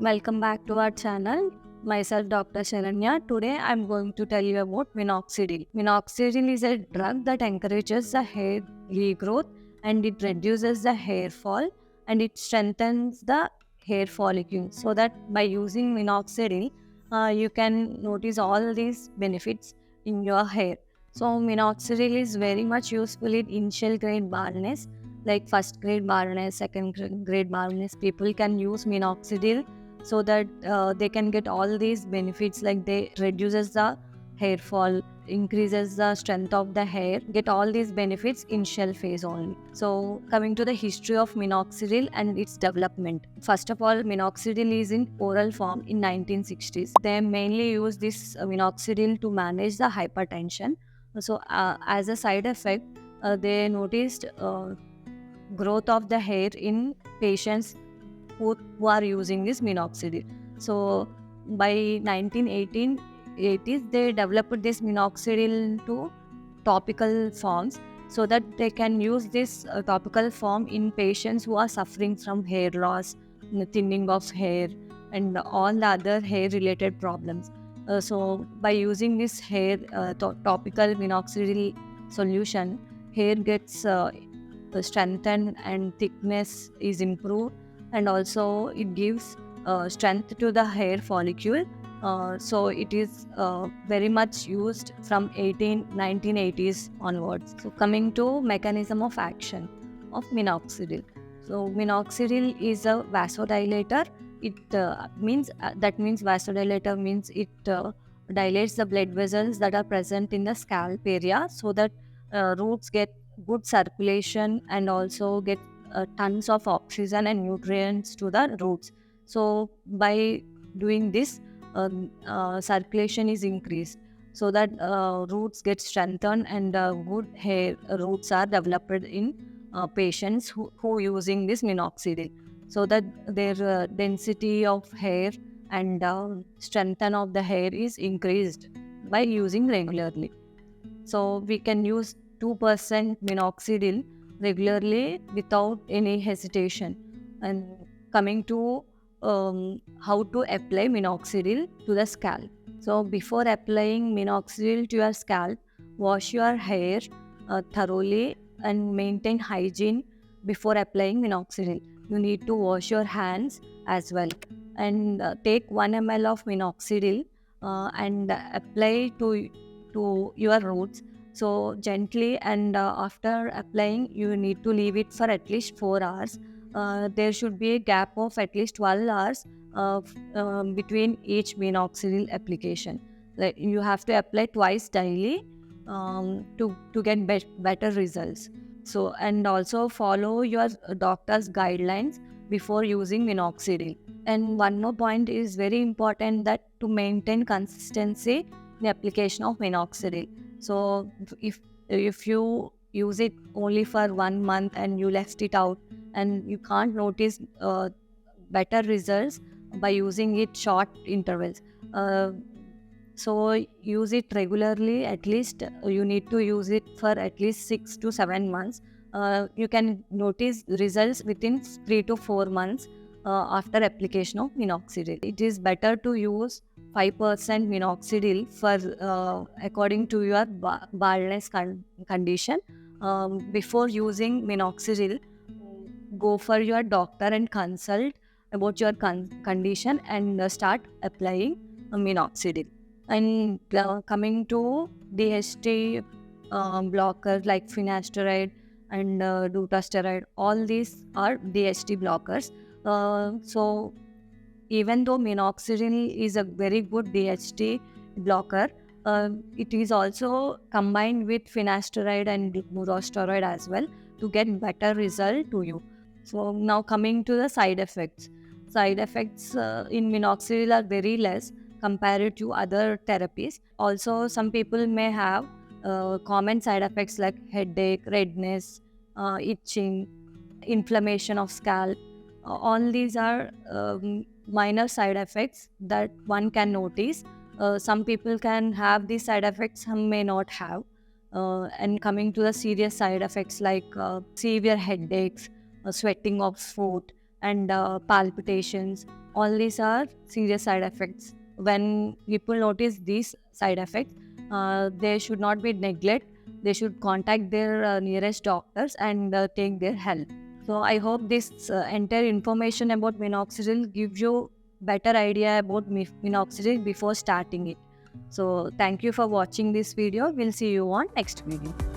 Welcome back to our channel. Myself, Dr. Saranya. Today, I'm going to tell you about minoxidil. Minoxidil is a drug that encourages the hair regrowth and it reduces the hair fall and it strengthens the hair follicle. So that by using minoxidil, you can notice all these benefits in your hair. So, minoxidil is very much useful in initial grade baldness, like first grade baldness, second grade baldness. People can use minoxidil so that they can get all these benefits, like they reduces the hair fall, increases the strength of the hair, get all these benefits in shell phase only. So coming to the history of minoxidil and its development, first of all, minoxidil is in oral form in 1960s. They mainly use this minoxidil to manage the hypertension. So as a side effect, they noticed growth of the hair in patients who are using this minoxidil. So by 1980s, they developed this minoxidil to topical forms so that they can use this topical form in patients who are suffering from hair loss, thinning of hair, and all the other hair related problems. So by using this hair topical minoxidil solution, hair gets strengthened and thickness is improved, and also it gives strength to the hair follicle. So it is very much used from 1980s onwards. So coming to mechanism of action of minoxidil. So minoxidil is a vasodilator. It means vasodilator means it dilates the blood vessels that are present in the scalp area so that roots get good circulation and also get tons of oxygen and nutrients to the roots. So by doing this, circulation is increased so that roots get strengthened and good hair roots are developed in patients who using this minoxidil, so that their density of hair and strengthen of the hair is increased by using regularly. So we can use 2% minoxidil regularly without any hesitation. And coming to how to apply minoxidil to the scalp. So before applying minoxidil to your scalp, wash your hair thoroughly and maintain hygiene before applying minoxidil. You need to wash your hands as well, and take 1 ml of minoxidil and apply to your roots, so gently, and after applying you need to leave it for at least 4 hours. There should be a gap of at least 12 hours between each minoxidil application. Like you have to apply twice daily to get better results. So, and also follow your doctor's guidelines before using minoxidil. And one more point is very important, that to maintain consistency in application of minoxidil. So if you use it only for 1 month and you left it out and you can't notice better results by using it short intervals, so use it regularly. At least you need to use it for at least 6 to 7 months. You can notice results within 3 to 4 months after application of minoxidil. It is better to use 5% minoxidil for according to your baldness condition. Before using minoxidil, go for your doctor and consult about your condition and start applying minoxidil. And coming to DHT blockers like finasteride and dutasteride, all these are DHT blockers. So even though minoxidil is a very good DHT blocker, it is also combined with finasteride and murosteroid as well to get better result to you. So now coming to the side effects. Side effects in minoxidil are very less compared to other therapies. Also, some people may have common side effects like headache, redness, itching, inflammation of scalp. All these are minor side effects that one can notice. Some people can have these side effects, some may not have. And coming to the serious side effects like severe headaches, sweating of foot, and palpitations. All these are serious side effects. When people notice these side effects, they should not be neglect. They should contact their nearest doctors and take their help. So I hope this entire information about minoxidil gives you better idea about minoxidil before starting it. So thank you for watching this video. We'll see you on next video.